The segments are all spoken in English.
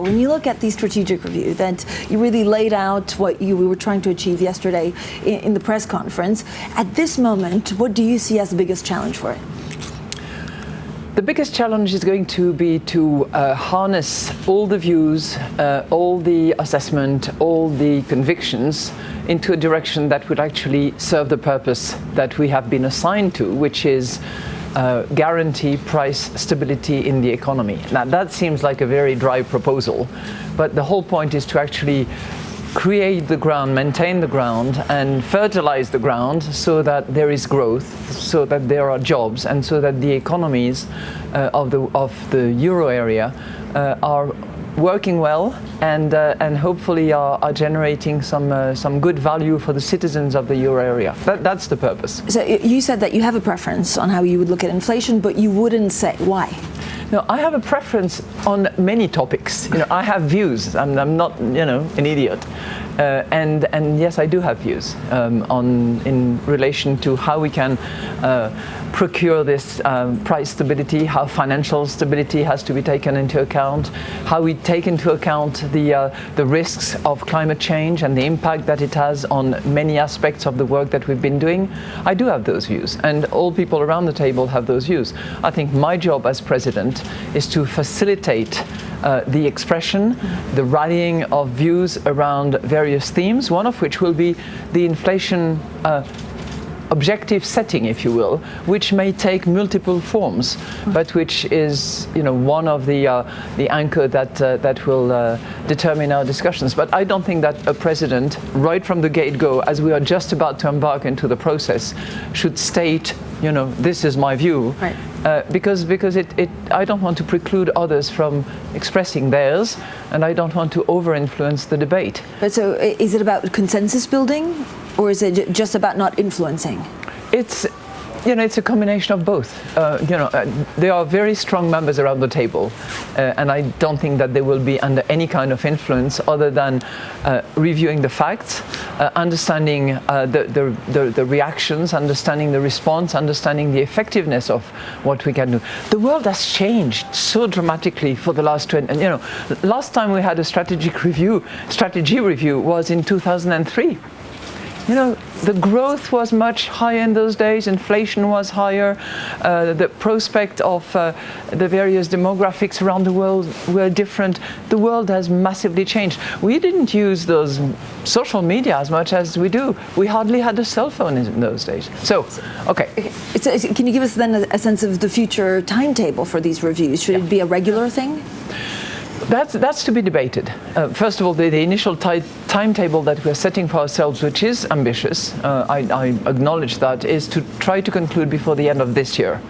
When you look at the strategic review, that you really laid out what you were trying to achieve yesterday in the press conference, at this moment, what do you see as the biggest challenge for it? The biggest challenge is going to be to harness all the views, all the assessment, all the convictions into a direction that would actually serve the purpose that we have been assigned to, which is guarantee price stability in the economy. Now that seems like a very dry proposal, but the whole point is to actually create the ground, maintain the ground, and fertilize the ground so that there is growth, so that there are jobs, and so that the economies of the euro area are working well and hopefully are generating some good value for the citizens of the euro area. That's the purpose. So you said that you have a preference on how you would look at inflation, but you wouldn't say why. No, I have a preference on many topics. I have views. I'm not, an idiot. And yes, I do have views in relation to how we can procure this price stability, how financial stability has to be taken into account, how we take into account the risks of climate change and the impact that it has on many aspects of the work that we've been doing. I do have those views, and all people around the table have those views. I think my job as president is to facilitate the expression, the rallying of views around various themes, one of which will be the inflation objective setting, if you will, which may take multiple forms, but which is, one of the anchor that will determine our discussions. But I don't think that a president, right from the get-go, as we are just about to embark into the process, should state, this is my view, right. Because I don't want to preclude others from expressing theirs, and I don't want to over-influence the debate. But so, is it about consensus building? Or is it just about not influencing? It's a combination of both. There are very strong members around the table, and I don't think that they will be under any kind of influence other than reviewing the facts, understanding the reactions, understanding the response, understanding the effectiveness of what we can do. The world has changed so dramatically for the last 20. Last time we had a strategy review was in 2003. The growth was much higher in those days, inflation was higher, the prospect of the various demographics around the world were different. The world has massively changed. We didn't use those social media as much as we do. We hardly had a cell phone in those days. So, okay. Can you give us then a sense of the future timetable for these reviews? Should it be a regular thing? That's to be debated. First of all, the initial timetable that we're setting for ourselves, which is ambitious, I acknowledge that, is to try to conclude before the end of this year.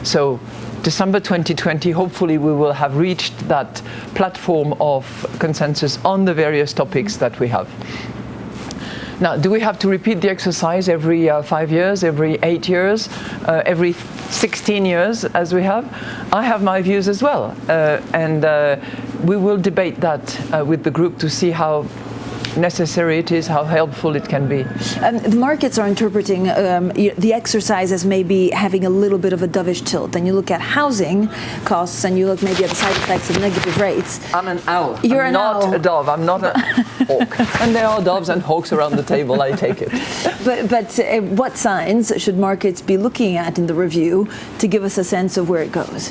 So December 2020, hopefully we will have reached that platform of consensus on the various topics that we have. Now, do we have to repeat the exercise every 5 years, every 8 years, every 16 years as we have? I have my views as well, and we will debate that with the group to see how necessary it is, how helpful it can be. The markets are interpreting the exercise as maybe having a little bit of a dovish tilt. And you look at housing costs and you look maybe at the side effects of negative rates. I'm an owl. You're not a dove. I'm not a hawk. And there are doves and hawks around the table. I take it. But what signs should markets be looking at in the review to give us a sense of where it goes?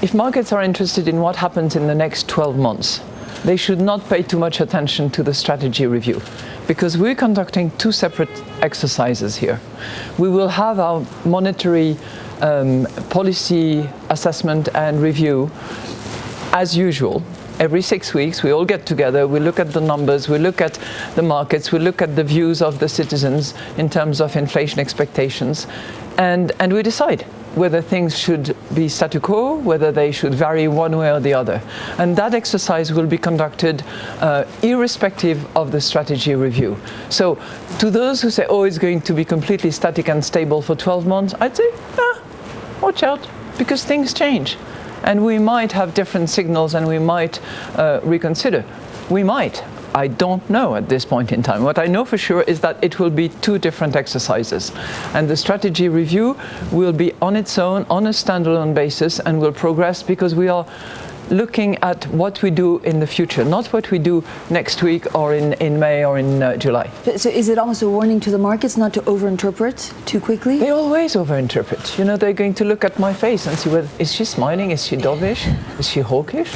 If markets are interested in what happens in the next 12 months, they should not pay too much attention to the strategy review, because we're conducting two separate exercises here. We will have our monetary policy assessment and review as usual. Every 6 weeks, we all get together, we look at the numbers, we look at the markets, we look at the views of the citizens in terms of inflation expectations, and we decide whether things should be statu quo, whether they should vary one way or the other. And that exercise will be conducted irrespective of the strategy review. So to those who say, it's going to be completely static and stable for 12 months, I'd say, watch out, because things change. And we might have different signals and we might reconsider. We might. I don't know at this point in time. What I know for sure is that it will be two different exercises. And the strategy review will be on its own, on a standalone basis, and will progress because we are looking at what we do in the future, not what we do next week or in May or in July. So is it almost a warning to the markets not to overinterpret too quickly? They always overinterpret. You know, they're going to look at my face and see, well, is she smiling? Is she dovish? Is she hawkish?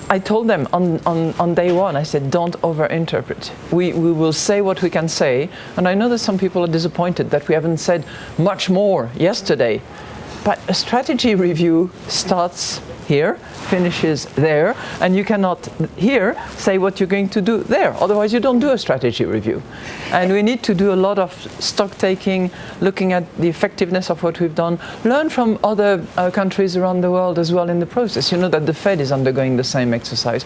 I told them on day one, I said, don't overinterpret. We will say what we can say. And I know that some people are disappointed that we haven't said much more yesterday. But a strategy review starts here, finishes there, and you cannot here say what you're going to do there. Otherwise, you don't do a strategy review. And we need to do a lot of stock taking, looking at the effectiveness of what we've done, learn from other countries around the world as well in the process. You know that the Fed is undergoing the same exercise.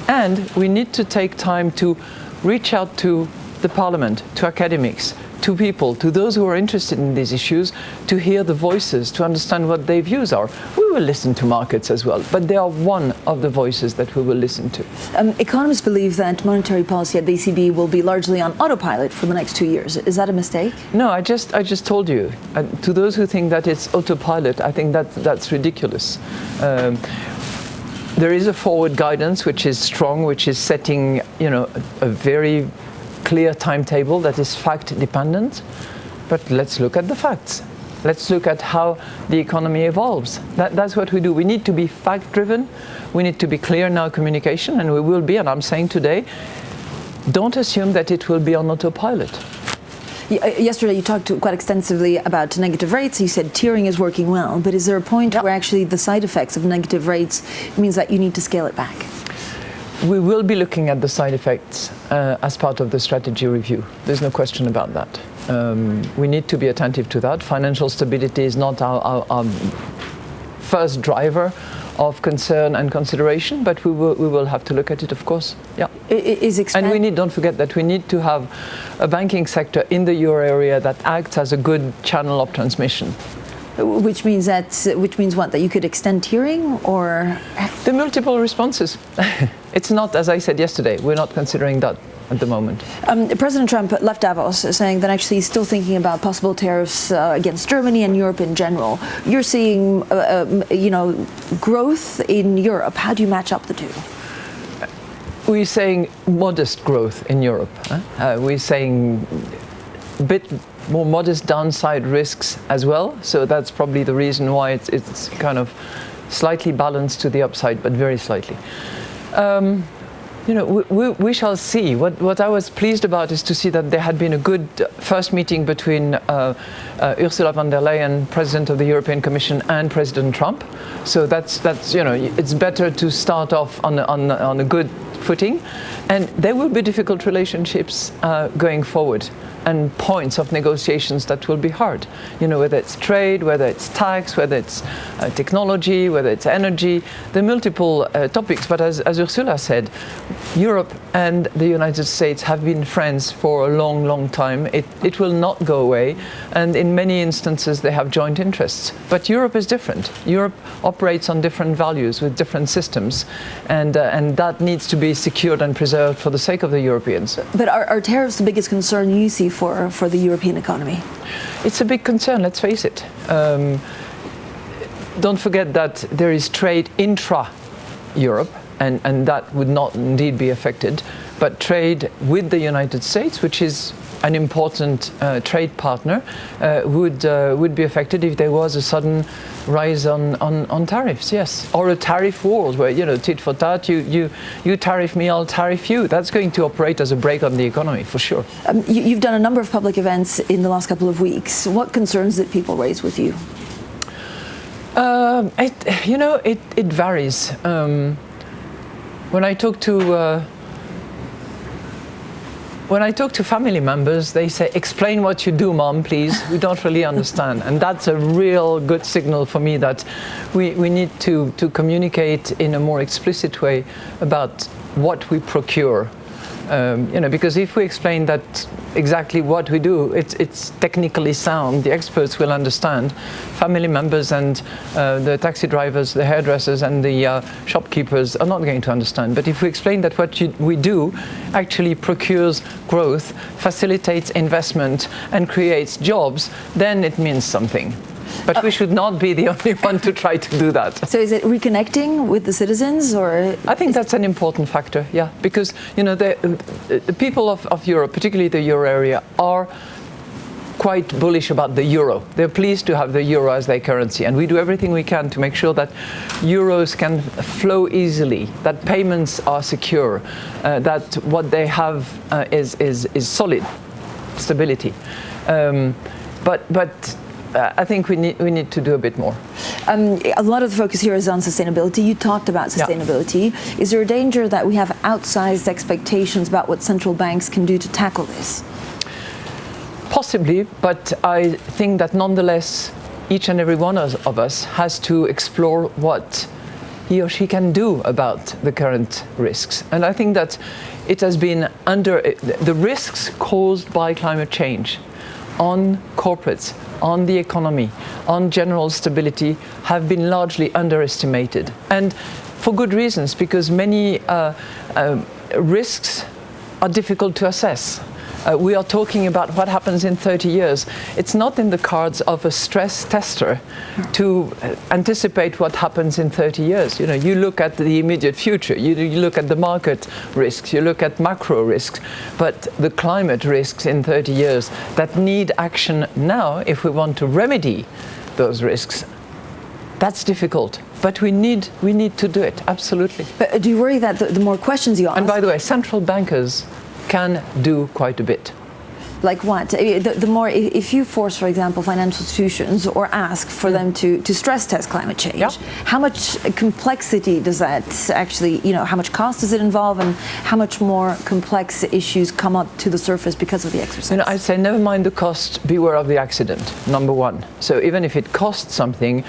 And we need to take time to reach out to the Parliament, to academics, to people, to those who are interested in these issues, to hear the voices, to understand what their views are. We will listen to markets as well, but they are one of the voices that we will listen to. Economists believe that monetary policy at the ECB will be largely on autopilot for the next 2 years. Is that a mistake? No, I just told you. To those who think that it's autopilot, I think that's ridiculous. There is a forward guidance which is strong, which is setting, you know, a very clear timetable that is fact dependent, but let's look at the facts. Let's look at how the economy evolves. That's what we do. We need to be fact driven. We need to be clear in our communication, and we will be, and I'm saying today, don't assume that it will be on autopilot. Yesterday you talked quite extensively about negative rates. You said tiering is working well, but is there a point where actually the side effects of negative rates means that you need to scale it back? We will be looking at the side effects as part of the strategy review. There's no question about that. We need to be attentive to that. Financial stability is not our first driver of concern and consideration, but we will have to look at it, of course. Yeah. And don't forget that we need to have a banking sector in the euro area that acts as a good channel of transmission. Which means what? That you could extend tiering, or the multiple responses. It's not, as I said yesterday, we're not considering that at the moment. President Trump left Davos saying that actually he's still thinking about possible tariffs against Germany and Europe in general. You're seeing, growth in Europe. How do you match up the two? We're saying modest growth in Europe. We're saying a bit more modest downside risks as well. So that's probably the reason why it's kind of slightly balanced to the upside, but very slightly. We shall see. What I was pleased about is to see that there had been a good first meeting between Ursula von der Leyen, President of the European Commission, and President Trump. So that's it's better to start off on a good footing, and there will be difficult relationships going forward, and points of negotiations that will be hard. Whether it's trade, whether it's tax, whether it's technology, whether it's energy, the multiple topics. But as Ursula said, Europe and the United States have been friends for a long, long time. It will not go away, and in many instances they have joint interests. But Europe is different. Europe operates on different values with different systems, and that needs to be secured and preserved for the sake of the Europeans. But are tariffs the biggest concern you see for the European economy? It's a big concern, let's face it. Don't forget that there is trade intra-Europe, and that would not indeed be affected. But trade with the United States, which is an important trade partner, would be affected if there was a sudden rise on tariffs, yes. Or a tariff war where, tit for tat, you tariff me, I'll tariff you. That's going to operate as a brake on the economy, for sure. You've done a number of public events in the last couple of weeks. What concerns did people raise with you? It varies. When I talk to family members, they say, explain what you do, Mom, please. We don't really understand. And that's a real good signal for me that we need to communicate in a more explicit way about what we procure. Because if we explain that exactly what we do, it's technically sound, the experts will understand. Family members and the taxi drivers, the hairdressers and the shopkeepers are not going to understand. But if we explain that what we do actually procures growth, facilitates investment and creates jobs, then it means something. But we should not be the only one to try to do that. So is it reconnecting with the citizens, or? I think that's an important factor, yeah, because the people of Europe, particularly the euro area, are quite bullish about the euro. They're pleased to have the euro as their currency, and we do everything we can to make sure that euros can flow easily, that payments are secure, that what they have is solid stability. But I think we need to do a bit more. A lot of the focus here is on sustainability. You talked about sustainability. Yeah. Is there a danger that we have outsized expectations about what central banks can do to tackle this? Possibly, but I think that nonetheless, each and every one of us has to explore what he or she can do about the current risks. And I think that it has been the risks caused by climate change on corporates, on the economy, on general stability have been largely underestimated. And for good reasons, because many risks are difficult to assess. We are talking about what happens in 30 years. It's not in the cards of a stress tester to anticipate what happens in 30 years. You look at the immediate future, you look at the market risks, you look at macro risks, but the climate risks in 30 years that need action now if we want to remedy those risks, that's difficult. But we need to do it, absolutely. But do you worry that the more questions you ask... And by the way, central bankers can do quite a bit. Like what? The more, if you force, for example, financial institutions or ask for them to stress test climate change, how much complexity does that actually, how much cost does it involve, and how much more complex issues come up to the surface because of the exercise? I'd say never mind the cost, beware of the accident, number one. So even if it costs something,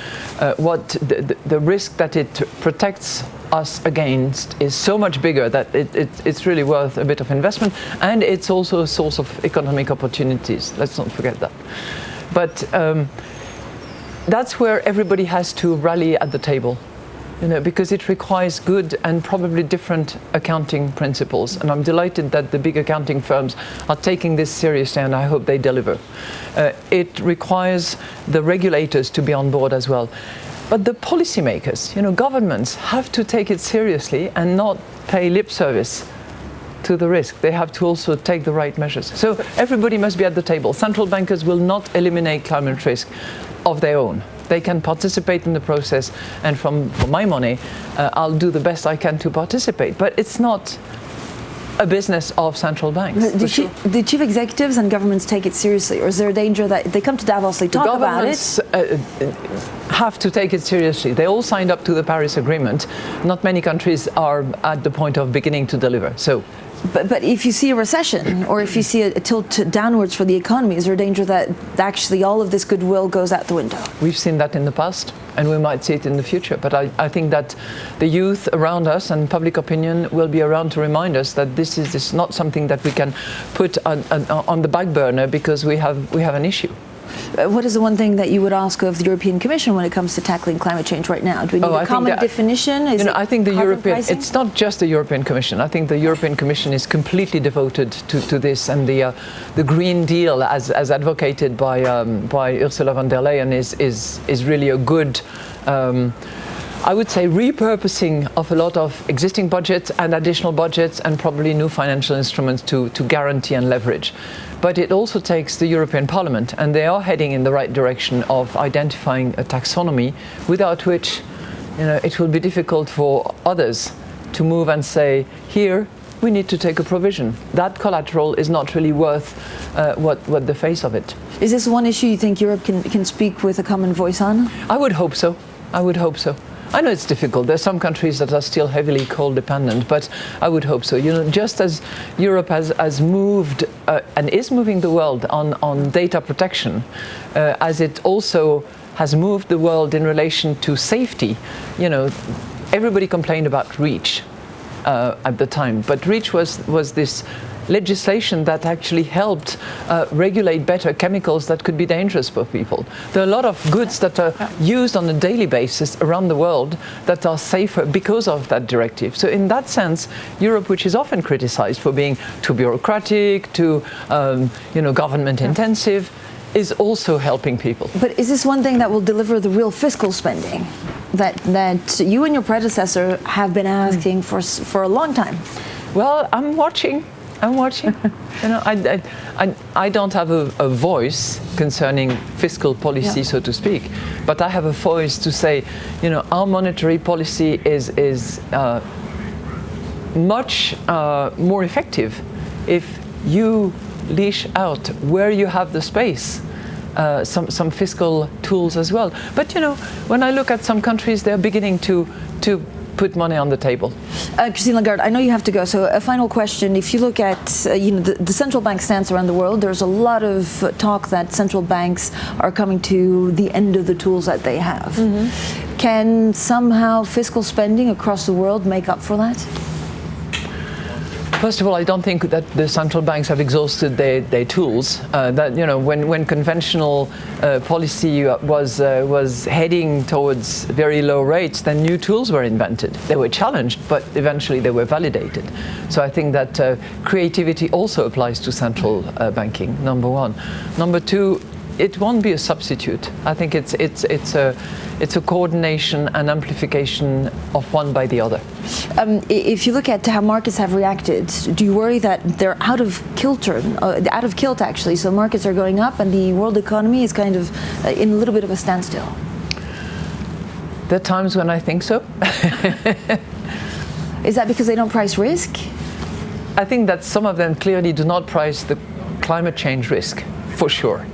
what the risk that it protects us against is so much bigger that it's really worth a bit of investment, and it's also a source of economic opportunities. Let's not forget that. But that's where everybody has to rally at the table, because it requires good and probably different accounting principles. And I'm delighted that the big accounting firms are taking this seriously, and I hope they deliver. It requires the regulators to be on board as well. But the policymakers, governments have to take it seriously and not pay lip service to the risk. They have to also take the right measures. So everybody must be at the table. Central bankers will not eliminate climate risk of their own. They can participate in the process, and for my money, I'll do the best I can to participate. But it's not a business of central banks. Do chief executives and governments take it seriously, or is there a danger that they come to Davos, they talk about it? Have to take it seriously. They all signed up to the Paris Agreement. Not many countries are at the point of beginning to deliver. So, but if you see a recession, or if you see a tilt downwards for the economy, is there a danger that actually all of this goodwill goes out the window? We've seen that in the past, and we might see it in the future. But I think that the youth around us and public opinion will be around to remind us that this is not something that we can put on the back burner because we have an issue. What is the one thing that you would ask of the European Commission when it comes to tackling climate change right now? Do we need a common definition? I think the European, it's not just the European Commission. I think the European Commission is completely devoted to this, and the Green Deal, as advocated by Ursula von der Leyen, is really a good, I would say, repurposing of a lot of existing budgets and additional budgets and probably new financial instruments to guarantee and leverage. But it also takes the European Parliament, and they are heading in the right direction of identifying a taxonomy without which it will be difficult for others to move and say, here we need to take a provision. That collateral is not really worth what the face of it. Is this one issue you think Europe can speak with a common voice on? I would hope so. I would hope so. I know it's difficult. There's some countries that are still heavily coal dependent, but I would hope so. Just as Europe has moved and is moving the world on data protection, as it also has moved the world in relation to safety. Everybody complained about REACH at the time, but REACH was this legislation that actually helped regulate better chemicals that could be dangerous for people. There are a lot of goods that are used on a daily basis around the world that are safer because of that directive. So in that sense, Europe, which is often criticized for being too bureaucratic, too government intensive, is also helping people. But is this one thing that will deliver the real fiscal spending that you and your predecessor have been asking for a long time? Well, I'm watching. You know, I don't have a voice concerning fiscal policy, so to speak, but I have a voice to say, you know, our monetary policy is much more effective if you leash out where you have the space. Some fiscal tools as well. But you know, when I look at some countries, they're beginning to put money on the table. Christine Lagarde, I know you have to go, so a final question. If you look at you know, the central bank stance around the world, there's a lot of talk that central banks are coming to the end of the tools that they have. Can somehow fiscal spending across the world make up for that? First of all, I don't think that the central banks have exhausted their tools. That, you know, when conventional policy was heading towards very low rates, then new tools were invented. They were challenged, but eventually they were validated. So I think that creativity also applies to central banking. Number one. Number two, it won't be a substitute. I think it's a coordination and amplification of one by the other. If you look at how markets have reacted, do you worry that they're out of kilter, out of kilt actually? So markets are going up and the world economy is kind of in a little bit of a standstill. There are times when I think so. Is that because they don't price risk? I think that some of them clearly do not price the climate change risk, for sure.